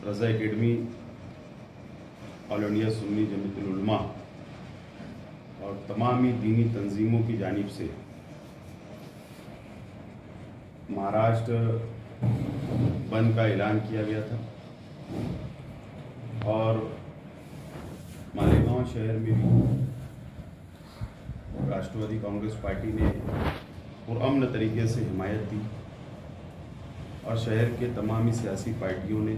रज़ा Academy, All India Sunni Jamiatul Ulama और तमाम ही दीनी तंजीमों की जानिब से महाराष्ट्र बंद का ऐलान किया गया था और मालेगांव शहर में भी राष्ट्रवादी कांग्रेस पार्टी ने पुरअमन तरीके से हिमायत दी और शहर के तमाम ही सियासी पार्टियों ने,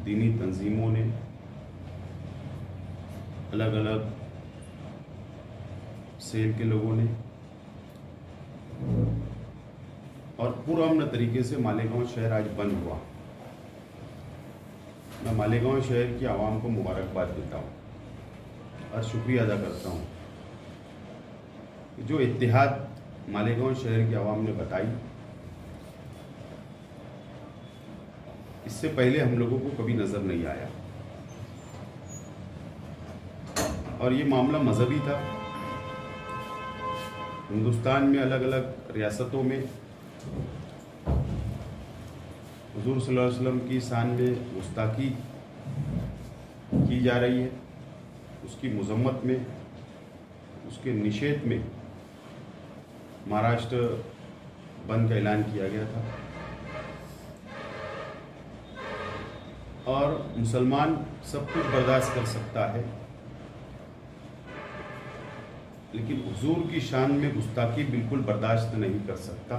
दीनी तंजीमों ने, अलग अलग सेल के लोगों ने और पुरअमन तरीके से मालेगांव शहर आज बंद हुआ। मैं मालेगांव शहर की आवाम को मुबारकबाद देता हूँ और शुक्रिया अदा करता हूँ। जो इत्तेहाद मालेगांव शहर की आवाम ने बताई, इससे पहले हम लोगों को कभी नज़र नहीं आया और ये मामला मजहबी था। हिंदुस्तान में अलग अलग रियासतों में हुजूर सल्लल्लाहु अलैहि वसल्लम की शान में गुस्ताखी की जा रही है, उसकी मजम्मत में, उसके निषेध में महाराष्ट्र बंद का ऐलान किया गया था और मुसलमान सब कुछ बर्दाश्त कर सकता है, लेकिन हुजूर की शान में गुस्ताखी बिल्कुल बर्दाश्त नहीं कर सकता।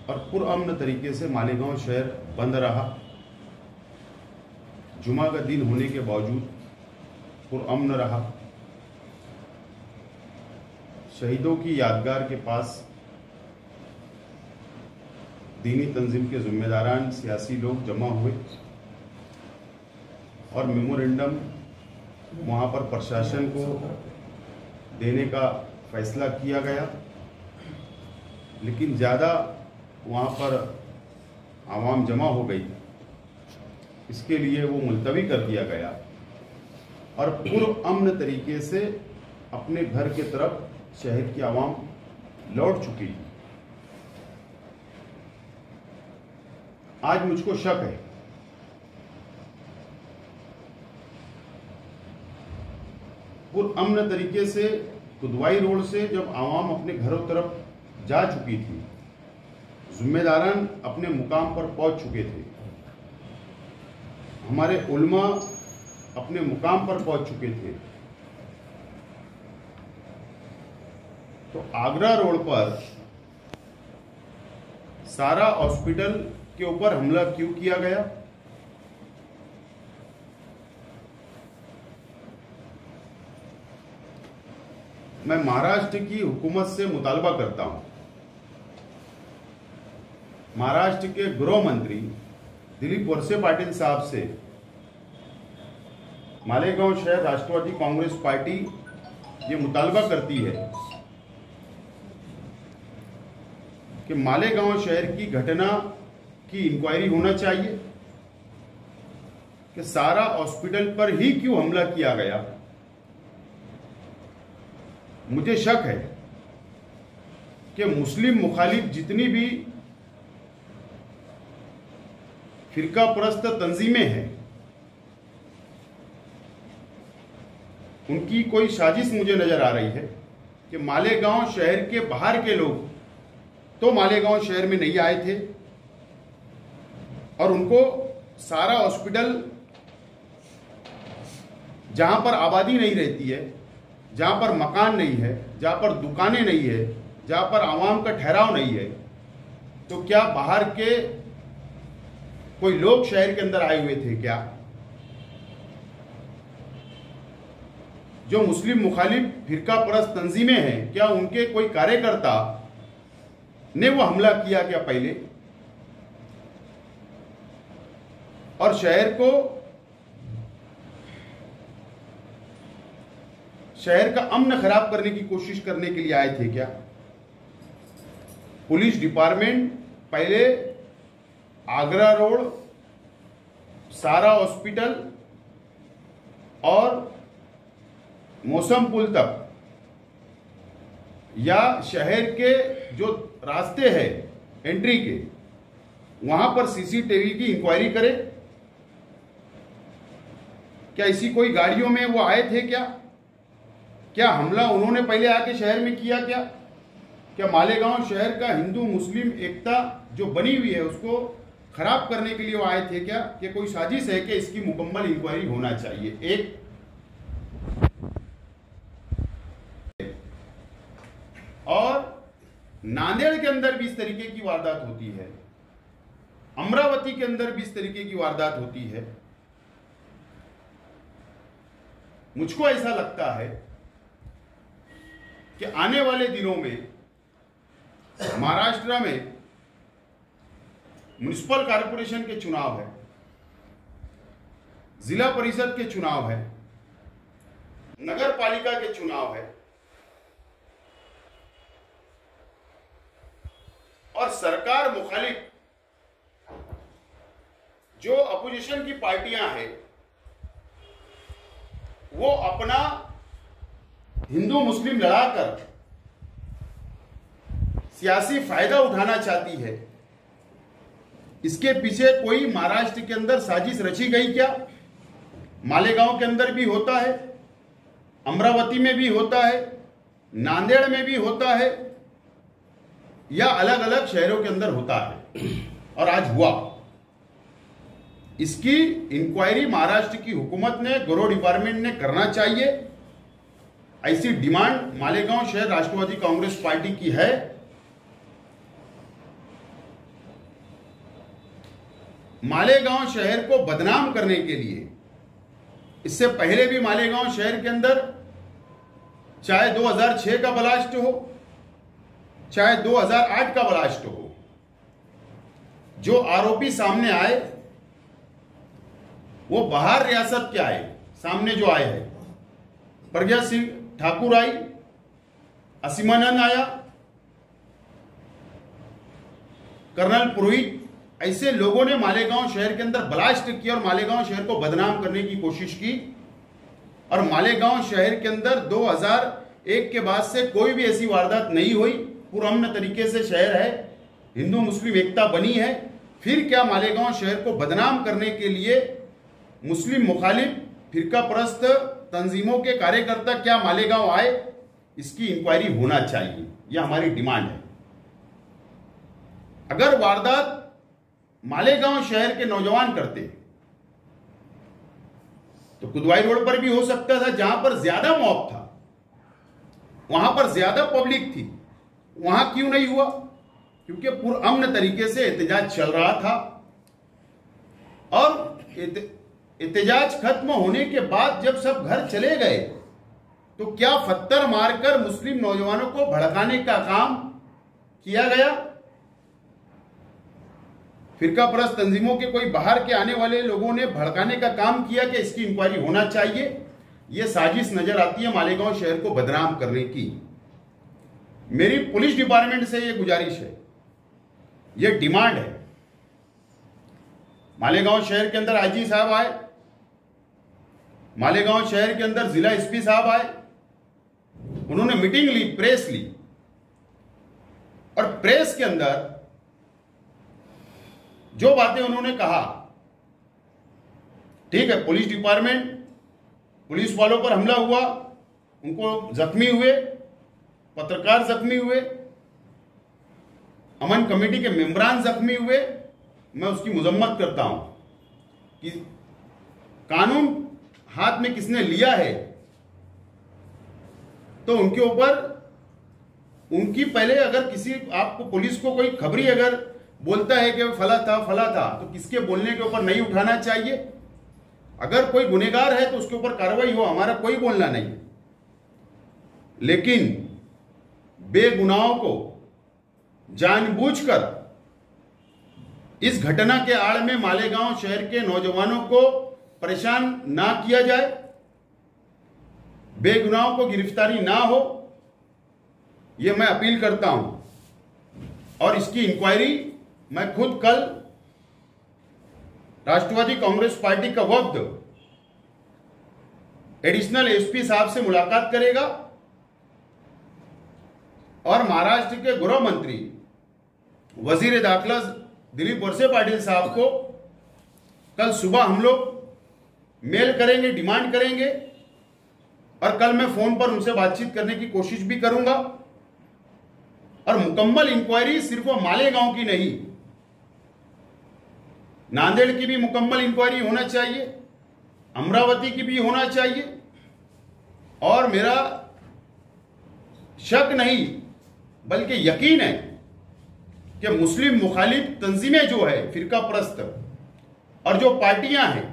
और पुरअमन तरीके से मालेगांव शहर बंद रहा। जुमा का दिन होने के बावजूद पुरअमन रहा। शहीदों की यादगार के पास दीनी तंजीम के जिम्मेदारान सियासी लोग जमा हुए और मेमोरेंडम वहाँ पर प्रशासन को देने का फैसला किया गया, लेकिन ज़्यादा वहाँ पर आवाम जमा हो गई, इसके लिए वो मुलतवी कर दिया गया और पुरअमन तरीके से अपने घर के तरफ शहर की आवाम लौट चुकी थी। आज मुझको शक है पुरअमन तरीके से कुदवाई रोड से जब आवाम अपने घरों तरफ जा चुकी थी, जिम्मेदारान अपने मुकाम पर पहुंच चुके थे, हमारे उलमा अपने मुकाम पर पहुंच चुके थे, तो आगरा रोड पर सारा हॉस्पिटल के ऊपर हमला क्यों किया गया? मैं महाराष्ट्र की हुकूमत से मुतालबा करता हूं, महाराष्ट्र के गृह मंत्री दिलीप वळसे पाटील साहब से मालेगांव शहर राष्ट्रवादी कांग्रेस पार्टी ये मुतालबा करती है कि मालेगांव शहर की घटना की इंक्वायरी होना चाहिए कि सारा हॉस्पिटल पर ही क्यों हमला किया गया। मुझे शक है कि मुस्लिम मुखालिफ जितनी भी फिरका परस्त तंजीमें हैं, उनकी कोई साजिश मुझे नजर आ रही है कि मालेगांव शहर के बाहर के लोग तो मालेगांव शहर में नहीं आए थे और उनको सारा हॉस्पिटल, जहां पर आबादी नहीं रहती है, जहां पर मकान नहीं है, जहां पर दुकानें नहीं है, जहां पर आवाम का ठहराव नहीं है, तो क्या बाहर के कोई लोग शहर के अंदर आए हुए थे क्या? जो मुस्लिम मुखालिफ फिरका परस्त तंजीमें हैं, क्या उनके कोई कार्यकर्ता ने वो हमला किया क्या पहले? और शहर का अमन खराब करने की कोशिश करने के लिए आए थे क्या? पुलिस डिपार्टमेंट पहले आगरा रोड, सारा हॉस्पिटल और मौसम पुल तक या शहर के जो रास्ते हैं एंट्री के, वहां पर सीसीटीवी की इंक्वायरी करे। क्या इसी कोई गाड़ियों में वो आए थे? क्या हमला उन्होंने पहले आके शहर में किया? क्या मालेगांव शहर का हिंदू मुस्लिम एकता जो बनी हुई है उसको खराब करने के लिए वो आए थे? क्या कोई साजिश है? कि इसकी मुकम्मल इंक्वायरी होना चाहिए। एक और नांदेड़ के अंदर भी इस तरीके की वारदात होती है, अमरावती के अंदर भी इस तरीके की वारदात होती है। मुझको ऐसा लगता है कि आने वाले दिनों में महाराष्ट्र में म्युनिसिपल कॉरपोरेशन के चुनाव है, जिला परिषद के चुनाव है, नगर पालिका के चुनाव है, और सरकार मुखालिफ जो अपोजिशन की पार्टियां हैं वो अपना हिंदू मुस्लिम लड़ाकर सियासी फायदा उठाना चाहती है। इसके पीछे कोई महाराष्ट्र के अंदर साजिश रची गई क्या? मालेगांव के अंदर भी होता है, अमरावती में भी होता है, नांदेड़ में भी होता है, या अलग अलग शहरों के अंदर होता है, और आज हुआ। इसकी इंक्वायरी महाराष्ट्र की हुकूमत ने, गृह डिपार्टमेंट ने करना चाहिए। ऐसी डिमांड मालेगांव शहर राष्ट्रवादी कांग्रेस पार्टी की है। मालेगांव शहर को बदनाम करने के लिए इससे पहले भी मालेगांव शहर के अंदर चाहे 2006 का ब्लास्ट हो, चाहे 2008 का ब्लास्ट हो, जो आरोपी सामने आए वो बाहर रियासत के आए। सामने जो आए हैं, प्रज्ञा सिंह ठाकुर आई, असीमानंद आया, कर्नल पुरोहित, ऐसे लोगों ने मालेगांव शहर के अंदर ब्लास्ट किया और मालेगांव शहर को बदनाम करने की कोशिश की। और मालेगांव शहर के अंदर 2001 के बाद से कोई भी ऐसी वारदात नहीं हुई। पुरअमन तरीके से शहर है, हिंदू मुस्लिम एकता बनी है। फिर क्या मालेगांव शहर को बदनाम करने के लिए मुस्लिम मुखालिफ फिरका परस्त तंजीमों के कार्यकर्ता क्या मालेगांव आए? इसकी इंक्वायरी होना चाहिए, यह हमारी डिमांड है। अगर वारदात मालेगांव शहर के नौजवान करते तो कुदवाई रोड पर भी हो सकता था, जहां पर ज्यादा मॉब था, वहां पर ज्यादा पब्लिक थी। वहां क्यों नहीं हुआ? क्योंकि पुरअमन तरीके से एहतजाज चल रहा था। और एहतजाज खत्म होने के बाद जब सब घर चले गए तो क्या पत्थर मारकर मुस्लिम नौजवानों को भड़काने का काम किया गया? फिरका परस्त तंजीमों के कोई बाहर के आने वाले लोगों ने भड़काने का काम किया कि इसकी इंक्वायरी होना चाहिए। यह साजिश नजर आती है मालेगांव शहर को बदनाम करने की। मेरी पुलिस डिपार्टमेंट से यह गुजारिश है, यह डिमांड है। मालेगांव शहर के अंदर आईजी साहब आए, मालेगांव शहर के अंदर जिला एसपी साहब आए, उन्होंने मीटिंग ली, प्रेस ली, और प्रेस के अंदर जो बातें उन्होंने कहा, ठीक है, पुलिस डिपार्टमेंट, पुलिस वालों पर हमला हुआ, उनको जख्मी हुए, पत्रकार जख्मी हुए, अमन कमेटी के मेंबरान जख्मी हुए। मैं उसकी मजम्मत करता हूं कि कानून हाथ में किसने लिया है तो उनके ऊपर, उनकी पहले अगर किसी आपको पुलिस को कोई खबरी अगर बोलता है कि फला था तो किसके बोलने के ऊपर नहीं उठाना चाहिए। अगर कोई गुनहगार है तो उसके ऊपर कार्रवाई हो, हमारा कोई बोलना नहीं। लेकिन बेगुनाहों को जानबूझकर इस घटना के आड़ में मालेगांव शहर के नौजवानों को परेशान ना किया जाए, बेगुनाहों को गिरफ्तारी ना हो, यह मैं अपील करता हूं। और इसकी इंक्वायरी मैं खुद कल राष्ट्रवादी कांग्रेस पार्टी का वफ्द एडिशनल एसपी साहब से मुलाकात करेगा और महाराष्ट्र के गृह मंत्री, वजीर दाखिला दिलीप वळसे पाटिल साहब को कल सुबह हम लोग मेल करेंगे, डिमांड करेंगे, और कल मैं फोन पर उनसे बातचीत करने की कोशिश भी करूंगा। और मुकम्मल इंक्वायरी सिर्फ वो मालेगांव की नहीं, नांदेड़ की भी मुकम्मल इंक्वायरी होना चाहिए, अमरावती की भी होना चाहिए। और मेरा शक नहीं बल्कि यकीन है कि मुस्लिम मुखालिफ तंजीमें जो है, फिरका परस्त और जो पार्टियां हैं,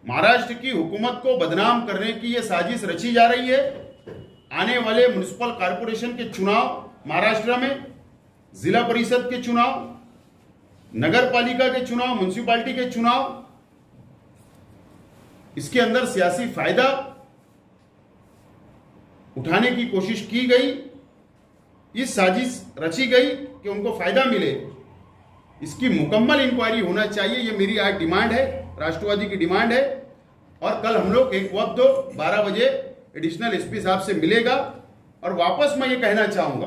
महाराष्ट्र की हुकूमत को बदनाम करने की यह साजिश रची जा रही है। आने वाले म्युनिसिपल कॉरपोरेशन के चुनाव महाराष्ट्र में, जिला परिषद के चुनाव, नगर पालिका के चुनाव, म्युनिसिपैलिटी के चुनाव, इसके अंदर सियासी फायदा उठाने की कोशिश की गई, इस साजिश रची गई कि उनको फायदा मिले। इसकी मुकम्मल इंक्वायरी होना चाहिए, ये मेरी आज डिमांड है, राष्ट्रवादी की डिमांड है। और कल हम लोग एक वक्त 12 बजे एडिशनल एसपी साहब से मिलेगा। और वापस मैं ये कहना चाहूंगा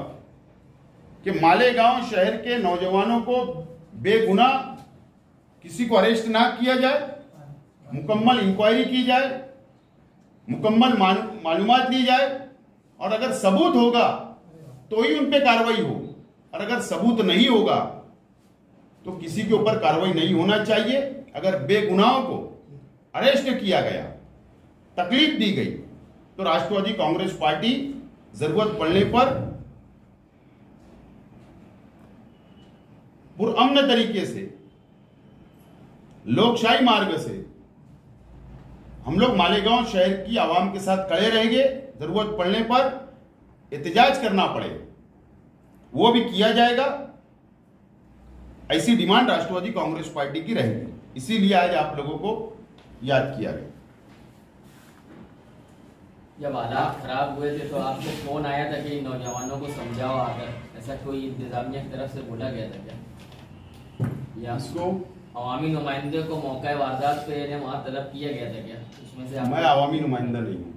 कि मालेगांव शहर के नौजवानों को बेगुनाह किसी को अरेस्ट ना किया जाए, मुकम्मल इंक्वायरी की जाए, मुकम्मल मालूमात ली जाए, और अगर सबूत होगा तो ही उन पे कार्रवाई हो, और अगर सबूत नहीं होगा तो किसी के ऊपर कार्रवाई नहीं होना चाहिए। अगर बेगुनाहों को अरेस्ट किया गया, तकलीफ दी गई, तो राष्ट्रवादी कांग्रेस पार्टी जरूरत पड़ने पर पुरअमन तरीके से, लोकशाही मार्ग से हम लोग मालेगांव शहर की आवाम के साथ खड़े रहेंगे। जरूरत पड़ने पर एहतजाज करना पड़े वो भी किया जाएगा। ऐसी डिमांड राष्ट्रवादी कांग्रेस पार्टी की रहेगी, इसीलिए आज आप लोगों को याद किया गया। जब हालात खराब हुए थे तो आपको फोन आया था कि नौजवानों को समझाओ आकर, ऐसा कोई इंतजामिया की तरफ से बोला गया था क्या? या इसको अवामी नुमाइंदे को मौका वारदात पे वहां तलब किया गया था क्या? उसमें से मैं अवामी नुमाइंदा नहीं हूँ।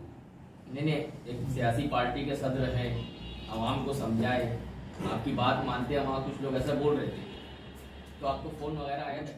नहीं, एक सियासी पार्टी के सदर है, आवाम को समझाए, आपकी बात मानते हैं, वहां कुछ लोग ऐसा बोल रहे थे, तो आपको फोन वगैरह आया था?